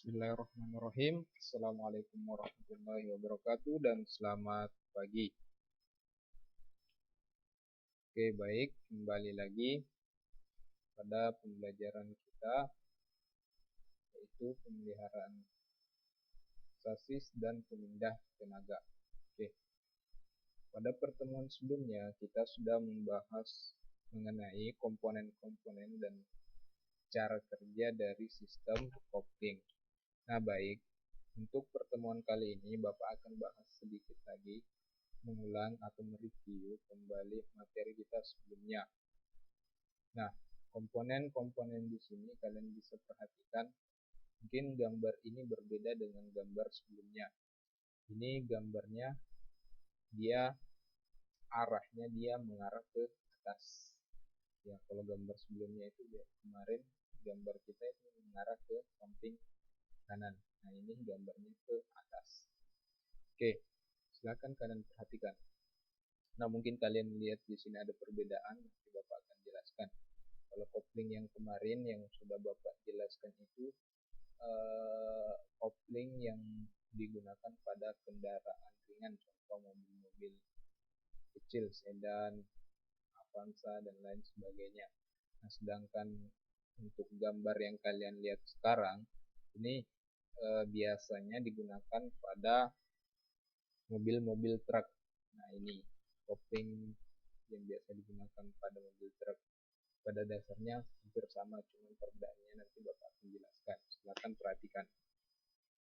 Bismillahirrahmanirrahim. Assalamualaikum warahmatullahi wabarakatuh dan selamat pagi. Oke, baik, kembali lagi pada pembelajaran kita yaitu pemeliharaan sasis dan pemindah tenaga. Oke. Pada pertemuan sebelumnya kita sudah membahas mengenai komponen-komponen dan cara kerja dari sistem kopling. Nah, baik. Untuk pertemuan kali ini, Bapak akan bahas sedikit lagi, mengulang atau mereview kembali materi kita sebelumnya. Nah, komponen-komponen di sini kalian bisa perhatikan, mungkin gambar ini berbeda dengan gambar sebelumnya. Ini gambarnya, arahnya dia mengarah ke atas. Ya, kalau gambar sebelumnya itu kemarin gambar kita itu mengarah ke samping kanan. Nah, ini gambarnya ke atas. Oke, silakan kalian perhatikan. Nah, mungkin kalian lihat di sini ada perbedaan, nanti Bapak akan jelaskan. Kalau kopling yang kemarin yang sudah Bapak jelaskan itu kopling yang digunakan pada kendaraan ringan, contoh mobil-mobil kecil, sedan, Avanza, dan lain sebagainya. Nah, sedangkan untuk gambar yang kalian lihat sekarang, ini biasanya digunakan pada mobil-mobil truk. Nah, ini kopling yang biasa digunakan pada mobil truk. Pada dasarnya hampir sama, cuma perbedaannya nanti Bapak akan jelaskan. Silakan perhatikan.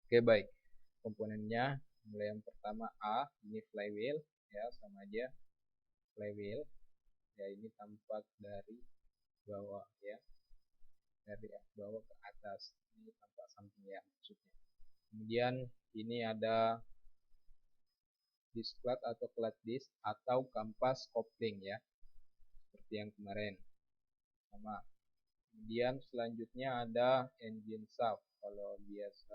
Oke, baik. Komponennya, mulai yang pertama A, ini flywheel, ya sama aja. Flywheel, ya ini tampak dari bawah, ya. Dari bawah ke atas. Ini tampak samping, ya maksudnya. Kemudian ini ada disc clutch atau clutch disc atau kampas kopling, ya, seperti yang kemarin sama. Kemudian selanjutnya ada engine shaft. Kalau biasa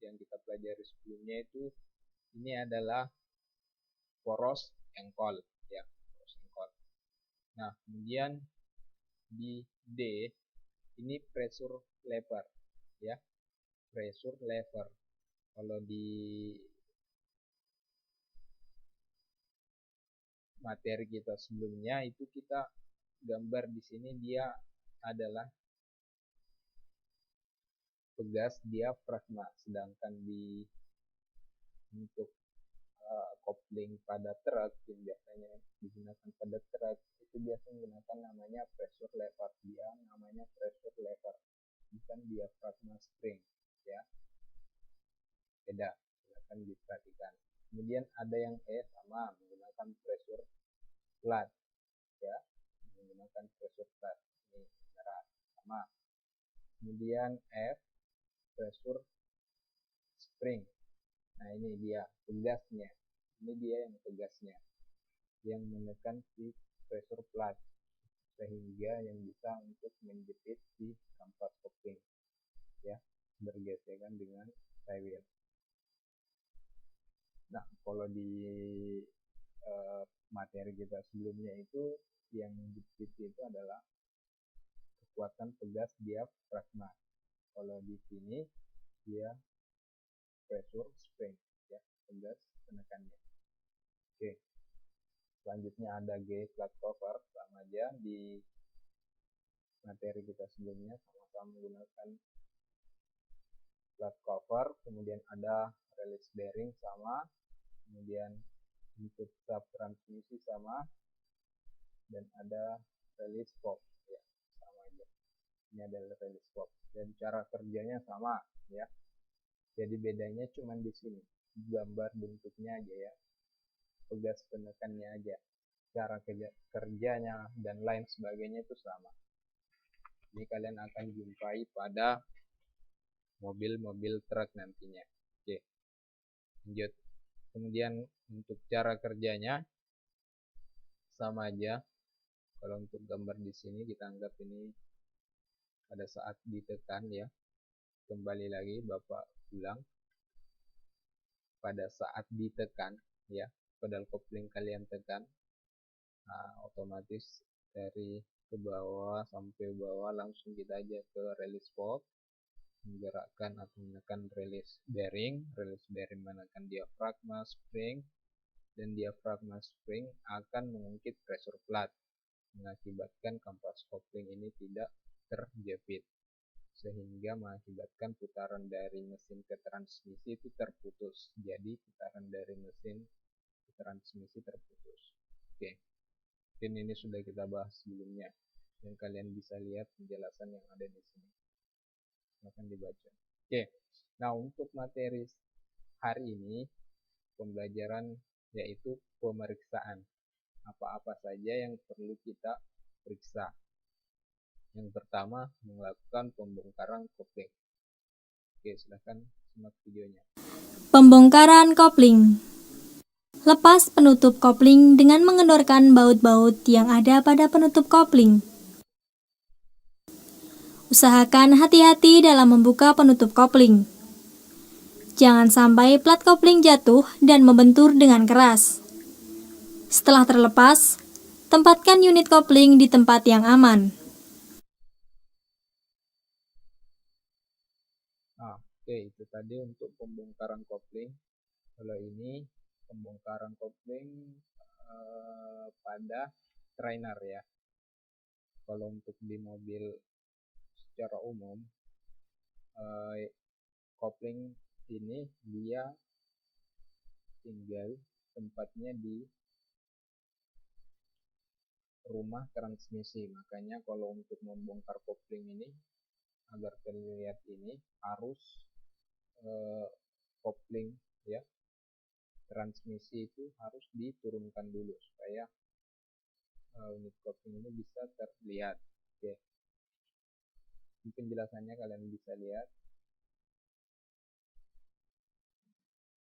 yang kita pelajari sebelumnya itu ini adalah poros engkol, ya, poros engkol. Nah, kemudian di D ini pressure lever, ya, pressure lever. Kalau di materi kita sebelumnya itu kita gambar di sini dia adalah pegas diafragma, sedangkan di untuk kopling pada truk yang biasanya digunakan pada truk itu biasanya menggunakan namanya pressure lever, dia namanya pressure lever, bukan diafragma spring, ya, beda, silakan diperhatikan. Kemudian ada yang sama menggunakan pressure plate, ya, menggunakan pressure plate, ini merah sama. Kemudian F pressure spring. Nah, ini dia pegasnya, ini dia yang pegasnya yang menekan si pressure plate sehingga yang bisa untuk menjepit si kampas kopling, ya, bergesekan dengan flywheel. Nah, kalau di materi kita sebelumnya itu yang menjepit itu adalah kekuatan pegas diafragma. Kalau di sini dia pressure spring, ya, pegas penekannya. Oke, selanjutnya ada G flat cover, sama aja di materi kita sebelumnya, sama-sama menggunakan flat cover. Kemudian ada release bearing sama, kemudian input tab transmisi sama, dan ada release valve, ya, sama aja. Ini adalah release valve dan cara kerjanya sama, ya. Jadi bedanya cuma di sini, gambar bentuknya aja, ya, pegas penekannya aja, cara kerjanya dan lain sebagainya itu sama. Ini kalian akan jumpai pada mobil-mobil truk nantinya. Oke, lanjut. Kemudian untuk cara kerjanya sama aja. Kalau untuk gambar di sini kita anggap ini pada saat ditekan, ya. Kembali lagi Bapak ulang. Pada saat ditekan, ya, pedal kopling kalian tekan, nah, otomatis dari ke bawah sampai bawah langsung kita aja ke release valve. menggerakkan atau menekan release bearing menekan diafragma spring, dan diafragma spring akan mengungkit pressure plate, mengakibatkan kampas kopling ini tidak terjepit, sehingga mengakibatkan putaran dari mesin ke transmisi itu terputus. Jadi putaran dari mesin ke transmisi terputus. Oke, mungkin ini sudah kita bahas sebelumnya, dan kalian bisa lihat penjelasan yang ada di sini. Silahkan dibaca. Oke, nah untuk materi hari ini pembelajaran yaitu pemeriksaan. Apa-apa saja yang perlu kita periksa. Yang pertama, melakukan pembongkaran kopling. Oke, silahkan simak videonya. Pembongkaran kopling. Lepas penutup kopling dengan mengendorkan baut-baut yang ada pada penutup kopling. Usahakan hati-hati dalam membuka penutup kopling. Jangan sampai plat kopling jatuh dan membentur dengan keras. Setelah terlepas, tempatkan unit kopling di tempat yang aman. Nah, oke, itu tadi untuk pembongkaran kopling. Kalau ini pembongkaran kopling pada trainer ya. Kalau untuk di mobil secara umum, kopling ini dia tinggal tempatnya di rumah transmisi. Makanya kalau untuk membongkar kopling ini agar terlihat ini harus kopling ya, transmisi itu harus diturunkan dulu supaya unit kopling ini bisa terlihat. Oke, penjelasannya kalian bisa lihat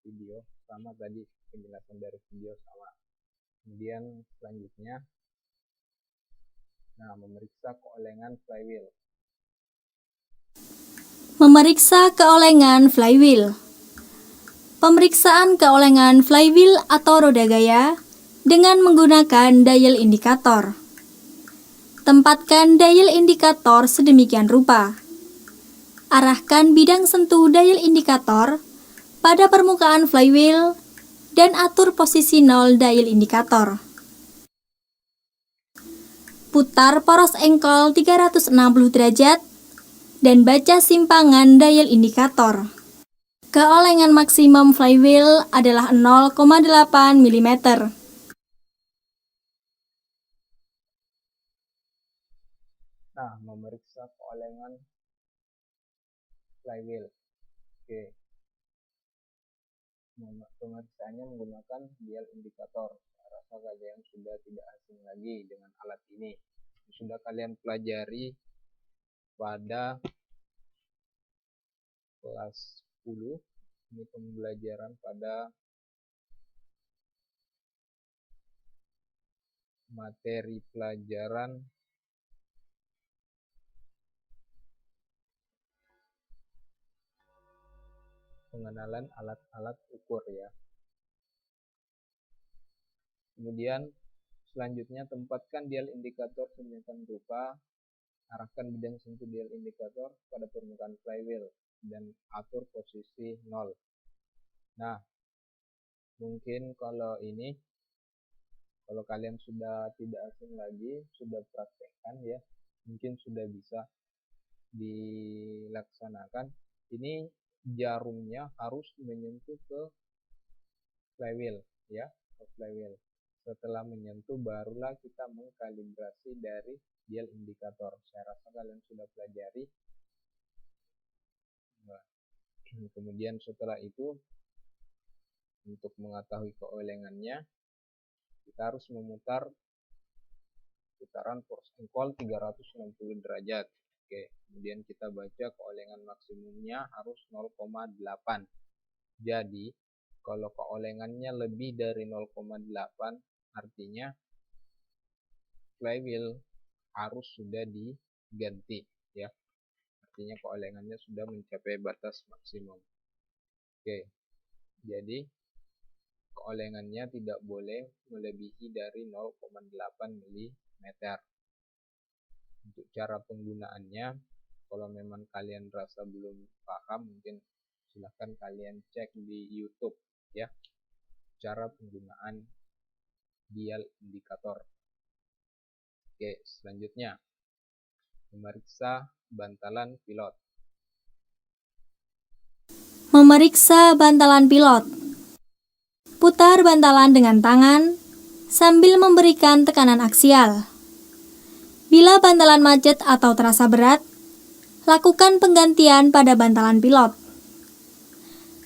video sama tadi, penjelasan dari video sama. Kemudian selanjutnya, nah, memeriksa keolengan flywheel. Memeriksa keolengan flywheel. Pemeriksaan keolengan flywheel atau roda gaya dengan menggunakan dial indikator. Tempatkan dial indikator sedemikian rupa. Arahkan bidang sentuh dial indikator pada permukaan flywheel dan atur posisi 0 dial indikator. Putar poros engkol 360 derajat dan baca simpangan dial indikator. Keolengan maksimum flywheel adalah 0,8 mm. Nah, memeriksa keolengan flywheel. Oke. Pemeriksaannya menggunakan dial indikator. Saya rasa kalian sudah tidak asing lagi dengan alat ini. Sudah kalian pelajari pada kelas 10. Ini pembelajaran pada materi pelajaran pengenalan alat-alat ukur ya. Kemudian selanjutnya tempatkan dial indikator sedemikian rupa, arahkan bidang sentuh dial indikator pada permukaan flywheel dan atur posisi 0. Nah, mungkin kalau kalian sudah tidak asing lagi, sudah praktekkan ya, mungkin sudah bisa dilaksanakan. Ini jarumnya harus menyentuh ke flywheel ya, ke flywheel. Setelah menyentuh barulah kita mengkalibrasi dari dial indikator. Saya rasa kalian sudah pelajari. Nah, kemudian setelah itu untuk mengetahui keolengannya kita harus memutar putaran poros engkol 360 derajat. Oke, kemudian kita baca keolengan maksimumnya harus 0,8. Jadi kalau keolengannya lebih dari 0,8 artinya flywheel harus sudah diganti ya. Artinya keolengannya sudah mencapai batas maksimum. Oke. Jadi keolengannya tidak boleh melebihi dari 0,8 mm. Untuk cara penggunaannya, Kalau memang kalian rasa belum paham, mungkin silahkan kalian cek di YouTube ya, cara penggunaan dial indikator. Oke, selanjutnya memeriksa bantalan pilot. Memeriksa bantalan pilot. Putar bantalan dengan tangan sambil memberikan tekanan aksial. Bila bantalan macet atau terasa berat, lakukan penggantian pada bantalan pilot.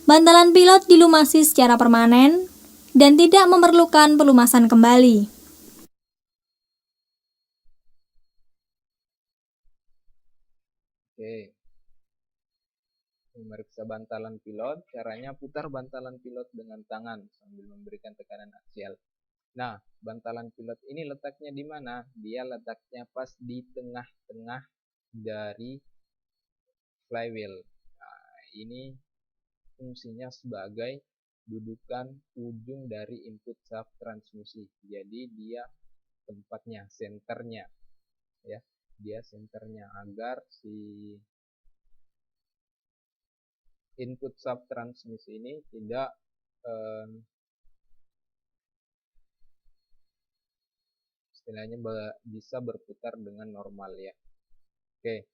Bantalan pilot dilumasi secara permanen dan tidak memerlukan pelumasan kembali. Oke. Memeriksa bantalan pilot, caranya putar bantalan pilot dengan tangan sambil memberikan tekanan aksial. Nah, bantalan pilot ini letaknya di mana? Dia letaknya pas di tengah-tengah dari flywheel. Nah, ini fungsinya sebagai dudukan ujung dari input shaft transmisi. Jadi dia tempatnya, senternya, ya, dia senternya agar si input shaft transmisi ini tidak istilahnya bisa berputar dengan normal ya. Oke.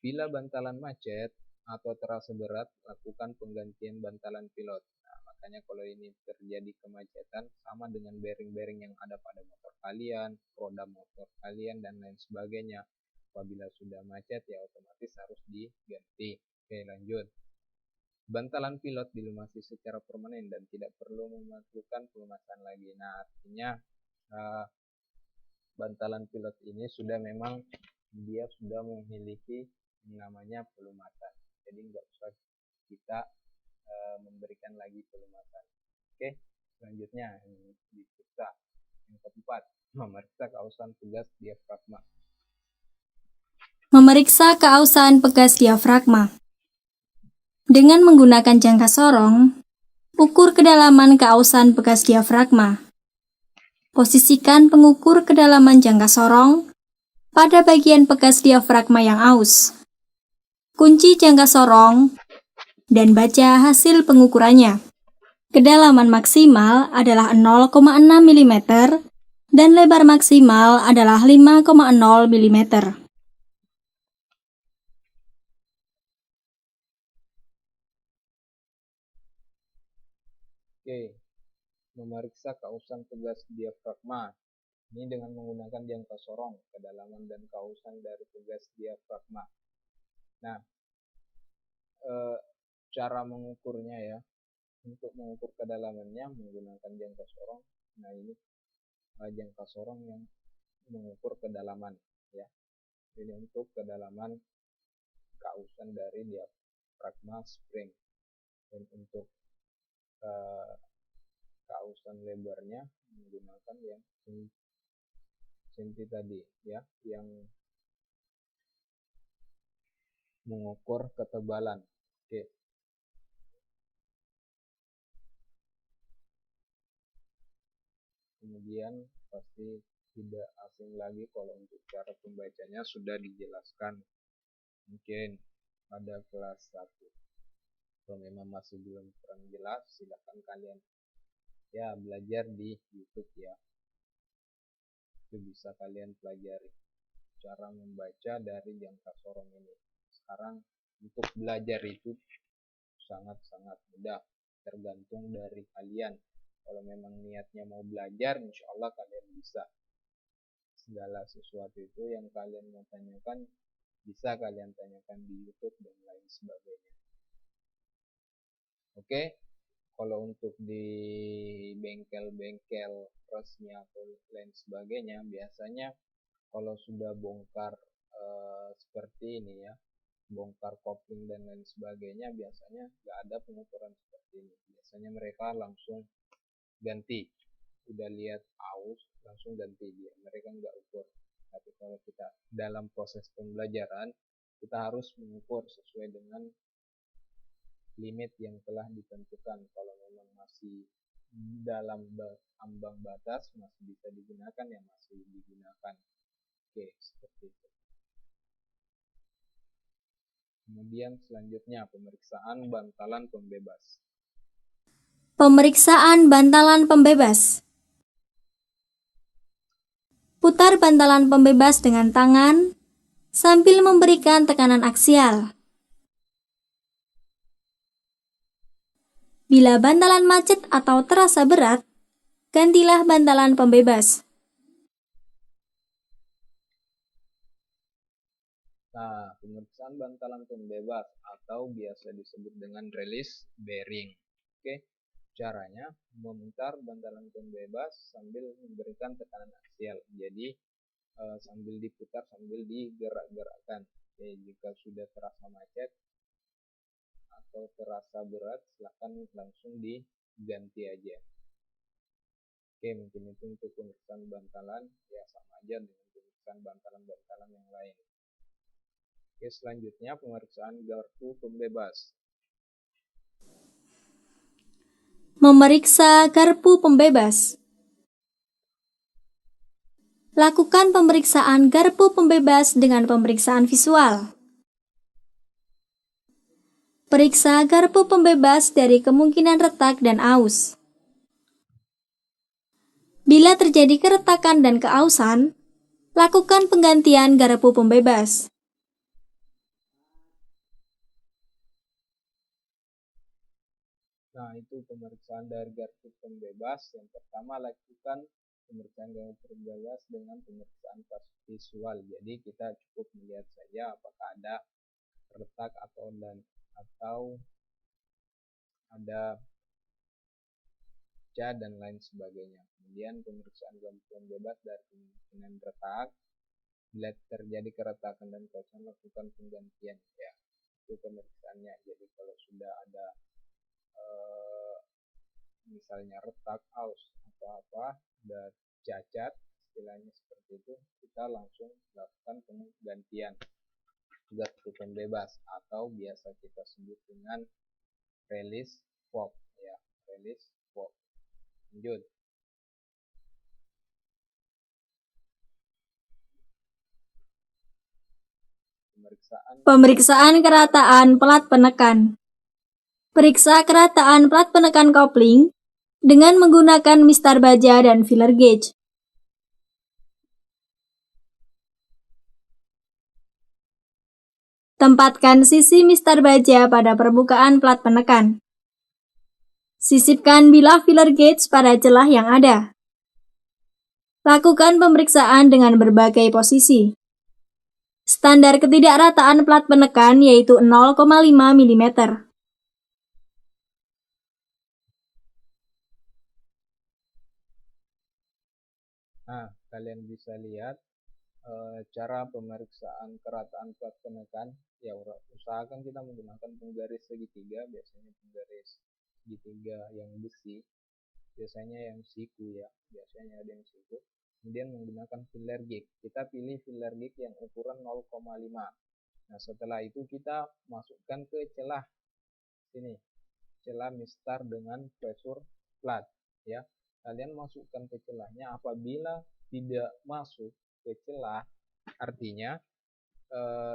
Bila bantalan macet atau terasa berat, lakukan penggantian bantalan pilot. Nah, makanya kalau ini terjadi kemacetan, sama dengan bearing-bearing yang ada pada motor kalian, roda motor kalian, dan lain sebagainya. Apabila sudah macet, ya otomatis harus diganti. Oke, lanjut. Bantalan pilot dilumasi secara permanen dan tidak perlu melakukan pelumasan lagi. Nah, artinya bantalan pilot ini sudah memang dia sudah memiliki namanya pelumasan. Jadi nggak usah kita memberikan lagi pelumasan. Oke, selanjutnya yang diperiksa. Yang keempat, memeriksa keausan pegas diafragma. Memeriksa keausan pegas diafragma. Dengan menggunakan jangka sorong, ukur kedalaman keausan pegas diafragma. Posisikan pengukur kedalaman jangka sorong pada bagian pegas diafragma yang aus. Kunci jangka sorong dan baca hasil pengukurannya. Kedalaman maksimal adalah 0,6 mm dan lebar maksimal adalah 5,0 mm. Oke, memeriksa keausan pegas diafragma. Ini dengan menggunakan jangka sorong, kedalaman dan keausan dari pegas diafragma. Nah, cara mengukurnya ya, untuk mengukur kedalamannya menggunakan jangka sorong. Nah, ini jangka sorong yang mengukur kedalaman ya. Ini untuk kedalaman keausan dari diafragma spring. Dan untuk keausan lebarnya menggunakan yang senti tadi ya, yang mengukur ketebalan. Oke. Kemudian pasti tidak asing lagi kalau untuk cara pembacanya sudah dijelaskan mungkin pada kelas 1. Kalau memang masih belum kurang jelas, silakan kalian ya belajar di YouTube ya. Itu bisa kalian pelajari cara membaca dari jangka sorong ini. Sekarang untuk belajar itu sangat-sangat mudah, tergantung dari kalian. Kalau memang niatnya mau belajar, insya Allah kalian bisa. Segala sesuatu itu yang kalian mau tanyakan, bisa kalian tanyakan di YouTube dan lain sebagainya. Oke, kalau untuk di bengkel-bengkel resmi atau lain sebagainya, biasanya kalau sudah bongkar seperti ini ya, bongkar kopling dan lain sebagainya, biasanya nggak ada pengukuran seperti ini. Biasanya mereka langsung ganti, udah lihat aus langsung ganti dia, mereka nggak ukur. Tapi kalau kita dalam proses pembelajaran, kita harus mengukur sesuai dengan limit yang telah ditentukan. Kalau memang masih dalam ambang batas, masih bisa digunakan, ya masih digunakan. Oke, seperti itu. Kemudian selanjutnya pemeriksaan bantalan pembebas. Pemeriksaan bantalan pembebas. Putar bantalan pembebas dengan tangan sambil memberikan tekanan aksial. Bila bantalan macet atau terasa berat, gantilah bantalan pembebas. Nah, pemeriksaan bantalan pembebas atau biasa disebut dengan release bearing. Oke, caranya memutar bantalan pembebas sambil memberikan tekanan aksial. Jadi sambil diputar sambil digerak-gerakkan. Oke, jika sudah terasa macet atau terasa berat, silahkan langsung diganti aja. Oke, mungkin itu untuk pemeriksaan bantalan, ya sama aja dengan pemeriksaan bantalan-bantalan yang lain. Oke, selanjutnya pemeriksaan garpu pembebas. Memeriksa garpu pembebas. Lakukan pemeriksaan garpu pembebas dengan pemeriksaan visual. Periksa garpu pembebas dari kemungkinan retak dan aus. Bila terjadi keretakan dan keausan, lakukan penggantian garpu pembebas. Nah, itu pemeriksaan dari garpu pembebas. Yang pertama, lakukan pemeriksaan garpu pembebas dengan pemeriksaan visual. Jadi kita cukup melihat saja apakah ada retak atau ada pecah dan lain sebagainya. Kemudian pemeriksaan garpu pembebas dari kemungkinan retak. Bila terjadi keretakan dan keausan, lakukan penggantian, ya. Itu pemeriksaannya. Jadi kalau sudah ada misalnya retak, aus atau apa, dan cacat, istilahnya seperti itu, kita langsung lakukan penggantian garpu pembebas atau biasa kita sebut dengan release valve, ya, release valve. Lanjut. Pemeriksaan kerataan plat penekan. Periksa kerataan plat penekan kopling dengan menggunakan mistar baja dan filler gauge. Tempatkan sisi mistar baja pada permukaan plat penekan. Sisipkan bilah filler gauge pada celah yang ada. Lakukan pemeriksaan dengan berbagai posisi. Standar ketidakrataan plat penekan yaitu 0,5 mm. Nah, kalian bisa lihat cara pemeriksaan kerataan plat penekan. Ya, usahakan kita menggunakan penggaris segitiga, biasanya penggaris segitiga yang besi, biasanya yang siku, ya, biasanya ada yang siku. Kemudian menggunakan filler gauge, kita pilih filler gauge yang ukuran 0,5. Nah, setelah itu kita masukkan ke celah sini, celah mistar dengan pressure plat, ya. Kalian masukkan ke celahnya. Apabila tidak masuk ke celah, artinya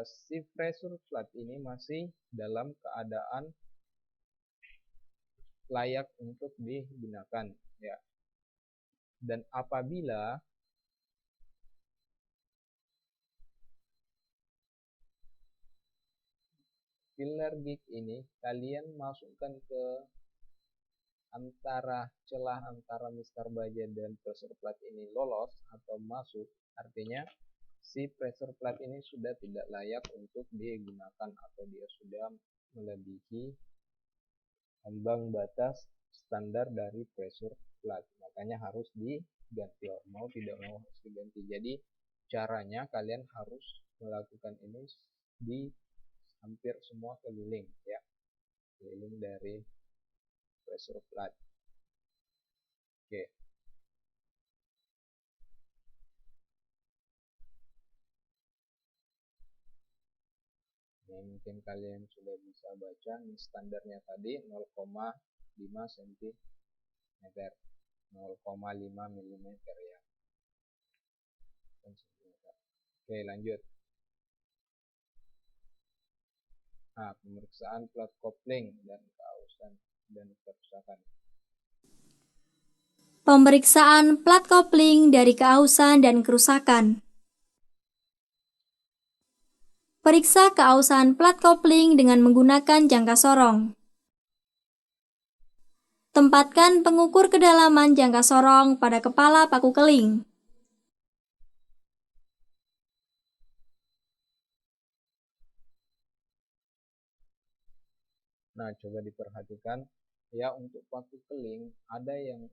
si pressure plat ini masih dalam keadaan layak untuk digunakan, ya. Dan apabila filler gauge ini kalian masukkan ke antara celah antara mistar baja dan pressure plat ini lolos atau masuk, artinya si pressure plat ini sudah tidak layak untuk digunakan atau dia sudah melebihi ambang batas standar dari pressure plat, makanya harus diganti, mau tidak mau harus diganti. Jadi caranya kalian harus melakukan ini di hampir semua keliling, ya, keliling dari pressure plat. Oke. Nah, mungkin kalian sudah bisa baca nih standarnya tadi 0,5 cm, 0,5 mm, ya. Oke, lanjut. Nah, pemeriksaan plat kopling dan keausan dan kerusakan. Pemeriksaan plat kopling dari keausan dan kerusakan. Periksa keausan plat kopling dengan menggunakan jangka sorong. Tempatkan pengukur kedalaman jangka sorong pada kepala paku keling. Nah, coba diperhatikan ya, untuk paku keling ada yang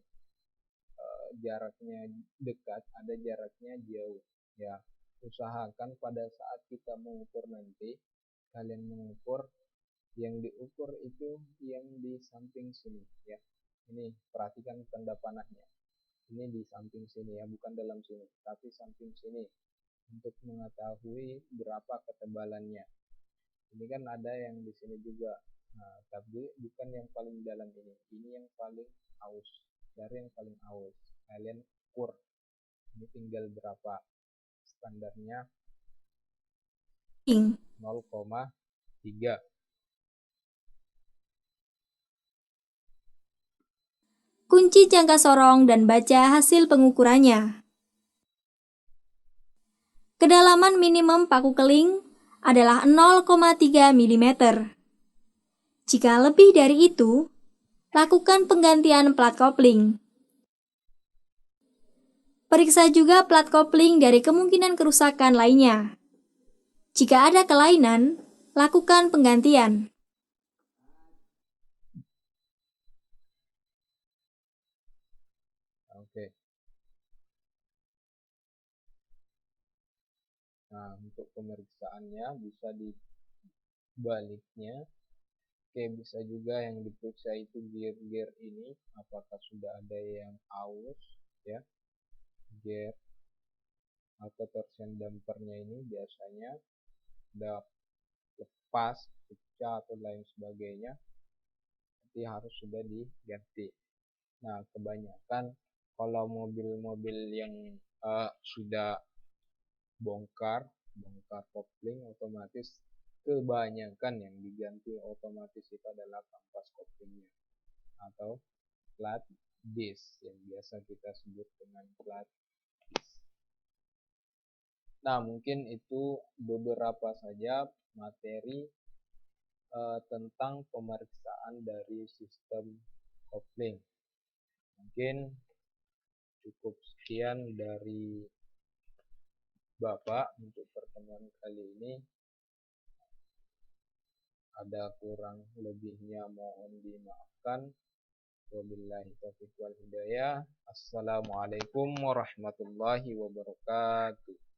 jaraknya dekat, ada jaraknya jauh. Ya, usahakan pada saat kita mengukur nanti, kalian mengukur yang diukur itu yang di samping sini ya. Ini perhatikan tanda panahnya. Ini di samping sini ya, bukan dalam sini, tapi samping sini untuk mengetahui berapa ketebalannya. Ini kan ada yang di sini juga. Nah, tapi bukan yang paling dalam ini. Ini yang paling aus. Dari yang paling aus, kalian ukur. Ini tinggal berapa? Standarnya 0,3. Kunci jangka sorong dan baca hasil pengukurannya. Kedalaman minimum paku keling adalah 0,3 mm. Jika lebih dari itu, lakukan penggantian plat kopling. Periksa juga plat kopling dari kemungkinan kerusakan lainnya. Jika ada kelainan, lakukan penggantian. Oke. Nah, untuk pemeriksaannya bisa dibaliknya. Oke, bisa juga yang diperiksa itu gear-gear ini, apakah sudah ada yang aus ya, gear atau torsion dampernya ini biasanya udah lepas, pecah atau lain sebagainya, nanti harus sudah diganti. Nah, kebanyakan kalau mobil-mobil yang sudah bongkar kopling otomatis, kebanyakan yang diganti otomatis itu adalah kampas koplingnya atau flat disk yang biasa kita sebut dengan flat disk. Nah, mungkin itu beberapa saja materi tentang pemeriksaan dari sistem kopling. Mungkin cukup sekian dari Bapak untuk pertemuan kali ini. Ada kurang lebihnya mohon dimaafkan. Wabillahi taufiq wal hidayah. Assalamualaikum warahmatullahi wabarakatuh.